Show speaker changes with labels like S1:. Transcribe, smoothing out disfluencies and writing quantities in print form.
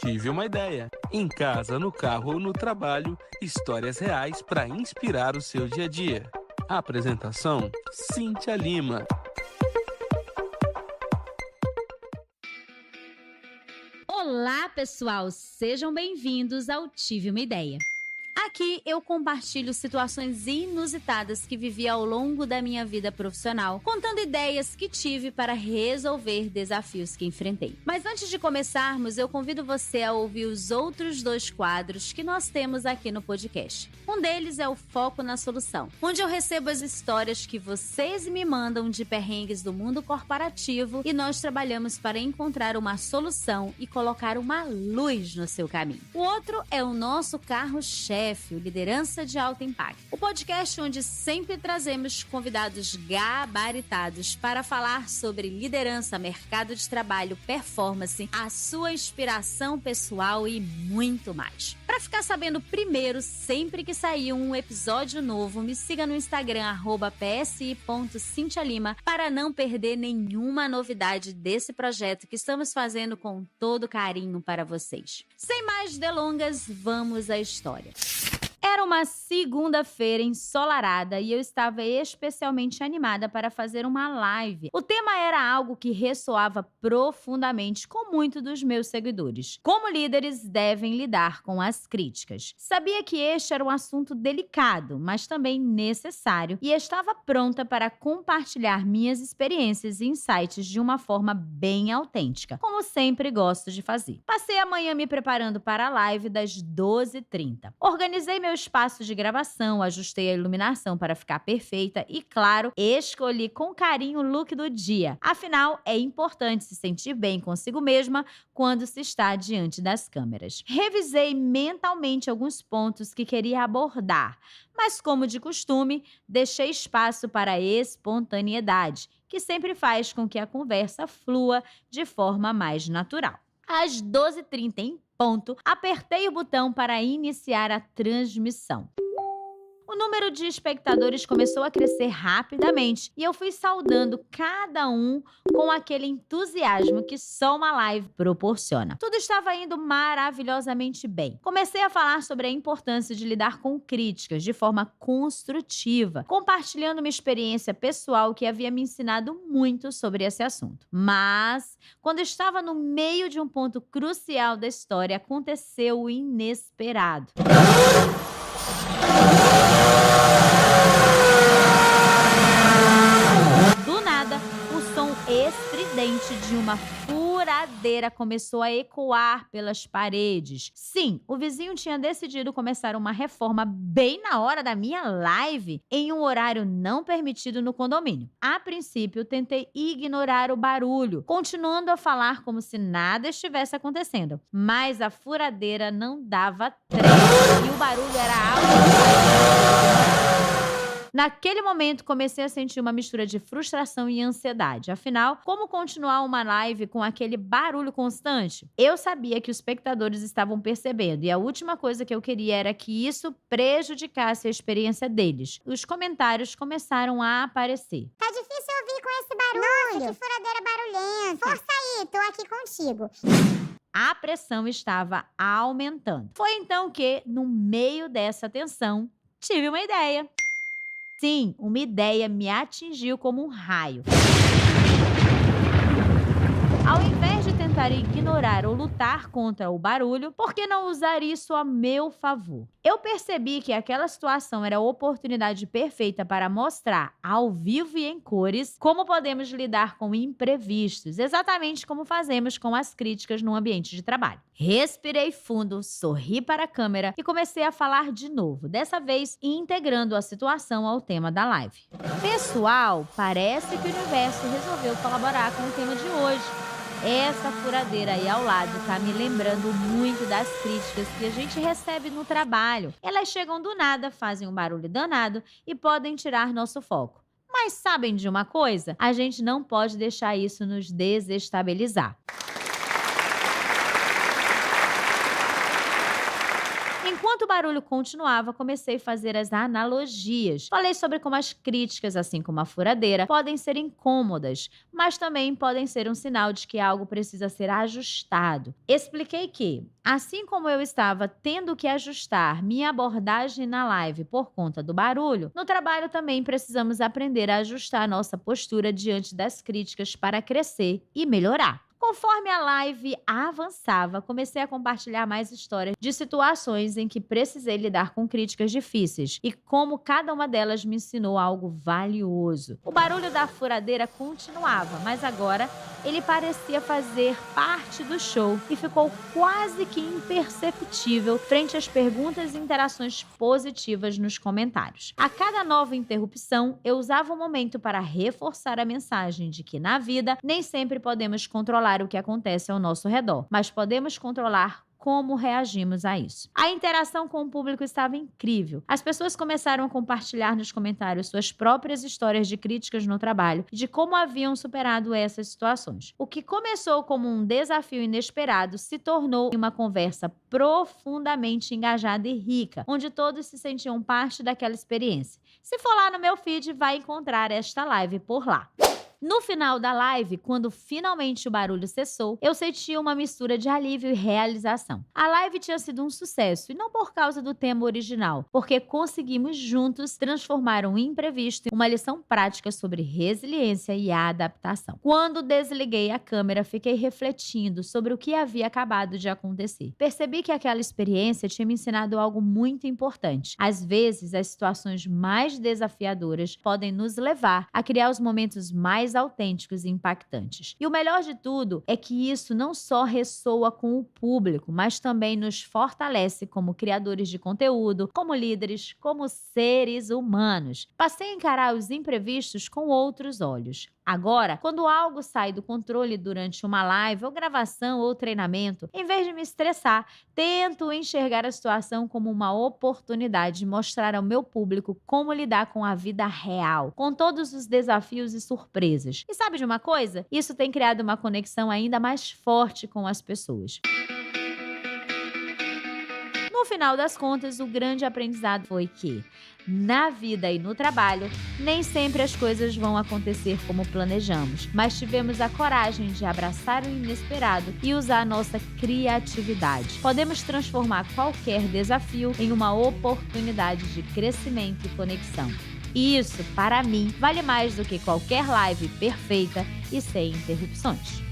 S1: Tive uma ideia. Em casa, no carro ou no trabalho, histórias reais para inspirar o seu dia a dia. Apresentação: Cíntia Lima.
S2: Olá, pessoal! Sejam bem-vindos ao Tive uma Ideia. Aqui eu compartilho situações inusitadas que vivi ao longo da minha vida profissional, contando ideias que tive para resolver desafios que enfrentei. Mas antes de começarmos, eu convido você a ouvir os outros 2 quadros que nós temos aqui no podcast. Um deles é o Foco na Solução, onde eu recebo as histórias que vocês me mandam de perrengues do mundo corporativo e nós trabalhamos para encontrar uma solução e colocar uma luz no seu caminho. O outro é o nosso carro-chefe, o Liderança de Alto Impacto. O podcast onde sempre trazemos convidados gabaritados para falar sobre liderança, mercado de trabalho, performance, a sua inspiração pessoal e muito mais. Para ficar sabendo primeiro, sempre que sair um episódio novo, me siga no Instagram, @psi.cintialima, para não perder nenhuma novidade desse projeto que estamos fazendo com todo carinho para vocês. Sem mais delongas, vamos à história. Era uma segunda-feira ensolarada e eu estava especialmente animada para fazer uma live. O tema era algo que ressoava profundamente com muitos dos meus seguidores. Como líderes devem lidar com as críticas. Sabia que este era um assunto delicado, mas também necessário, e estava pronta para compartilhar minhas experiências e insights de uma forma bem autêntica, como sempre gosto de fazer. Passei a manhã me preparando para a live das 12h30. Organizei meu espaço de gravação, ajustei a iluminação para ficar perfeita e, claro, escolhi com carinho o look do dia. Afinal, é importante se sentir bem consigo mesma quando se está diante das câmeras. Revisei mentalmente alguns pontos que queria abordar, mas, como de costume, deixei espaço para a espontaneidade, que sempre faz com que a conversa flua de forma mais natural. Às 12h30 em ponto, apertei o botão para iniciar a transmissão. O número de espectadores começou a crescer rapidamente e eu fui saudando cada um com aquele entusiasmo que só uma live proporciona. Tudo estava indo maravilhosamente bem. Comecei a falar sobre a importância de lidar com críticas de forma construtiva, compartilhando minha experiência pessoal que havia me ensinado muito sobre esse assunto. Mas, quando estava no meio de um ponto crucial da história, aconteceu o inesperado. Do nada, o som estridente de uma furadeira começou a ecoar pelas paredes. Sim, o vizinho tinha decidido começar uma reforma bem na hora da minha live, em um horário não permitido no condomínio. A princípio, tentei ignorar o barulho, continuando a falar como se nada estivesse acontecendo. Mas a furadeira não dava trégua e o barulho era alto. Naquele momento, comecei a sentir uma mistura de frustração e ansiedade. Afinal, como continuar uma live com aquele barulho constante? Eu sabia que os espectadores estavam percebendo e a última coisa que eu queria era que isso prejudicasse a experiência deles. Os comentários começaram a aparecer.
S3: Tá difícil ouvir com esse barulho. Nossa, que furadeira barulhenta. Força aí, tô aqui contigo.
S2: A pressão estava aumentando. Foi então que, no meio dessa tensão, tive uma ideia. Sim, uma ideia me atingiu como um raio. Ao invés de tentar ignorar ou lutar contra o barulho, por que não usar isso a meu favor? Eu percebi que aquela situação era a oportunidade perfeita para mostrar, ao vivo e em cores, como podemos lidar com imprevistos, exatamente como fazemos com as críticas no ambiente de trabalho. Respirei fundo, sorri para a câmera e comecei a falar de novo, dessa vez integrando a situação ao tema da live. Pessoal, parece que o universo resolveu colaborar com o tema de hoje. Essa furadeira aí ao lado tá me lembrando muito das críticas que a gente recebe no trabalho. Elas chegam do nada, fazem um barulho danado e podem tirar nosso foco. Mas sabem de uma coisa? A gente não pode deixar isso nos desestabilizar. Enquanto o barulho continuava, comecei a fazer as analogias. Falei sobre como as críticas, assim como a furadeira, podem ser incômodas, mas também podem ser um sinal de que algo precisa ser ajustado. Expliquei que, assim como eu estava tendo que ajustar minha abordagem na live por conta do barulho, no trabalho também precisamos aprender a ajustar nossa postura diante das críticas para crescer e melhorar. Conforme a live avançava, comecei a compartilhar mais histórias de situações em que precisei lidar com críticas difíceis e como cada uma delas me ensinou algo valioso. O barulho da furadeira continuava, mas agora ele parecia fazer parte do show e ficou quase que imperceptível frente às perguntas e interações positivas nos comentários. A cada nova interrupção, eu usava o momento para reforçar a mensagem de que na vida nem sempre podemos controlar o que acontece ao nosso redor, mas podemos controlar como reagimos a isso. A interação com o público estava incrível. As pessoas começaram a compartilhar nos comentários suas próprias histórias de críticas no trabalho e de como haviam superado essas situações. O que começou como um desafio inesperado se tornou uma conversa profundamente engajada e rica, onde todos se sentiam parte daquela experiência. Se for lá no meu feed, vai encontrar esta live por lá. No final da live, quando finalmente o barulho cessou, eu senti uma mistura de alívio e realização. A live tinha sido um sucesso, e não por causa do tema original, porque conseguimos juntos transformar um imprevisto em uma lição prática sobre resiliência e adaptação. Quando desliguei a câmera, fiquei refletindo sobre o que havia acabado de acontecer. Percebi que aquela experiência tinha me ensinado algo muito importante. Às vezes, as situações mais desafiadoras podem nos levar a criar os momentos mais autênticos e impactantes. E o melhor de tudo é que isso não só ressoa com o público, mas também nos fortalece como criadores de conteúdo, como líderes, como seres humanos. Passei a encarar os imprevistos com outros olhos. Agora, quando algo sai do controle durante uma live ou gravação ou treinamento, em vez de me estressar, tento enxergar a situação como uma oportunidade de mostrar ao meu público como lidar com a vida real, com todos os desafios e surpresas. E sabe de uma coisa? Isso tem criado uma conexão ainda mais forte com as pessoas. No final das contas, o grande aprendizado foi que, na vida e no trabalho, nem sempre as coisas vão acontecer como planejamos, mas tivemos a coragem de abraçar o inesperado e usar nossa criatividade. Podemos transformar qualquer desafio em uma oportunidade de crescimento e conexão. E isso, para mim, vale mais do que qualquer live perfeita e sem interrupções.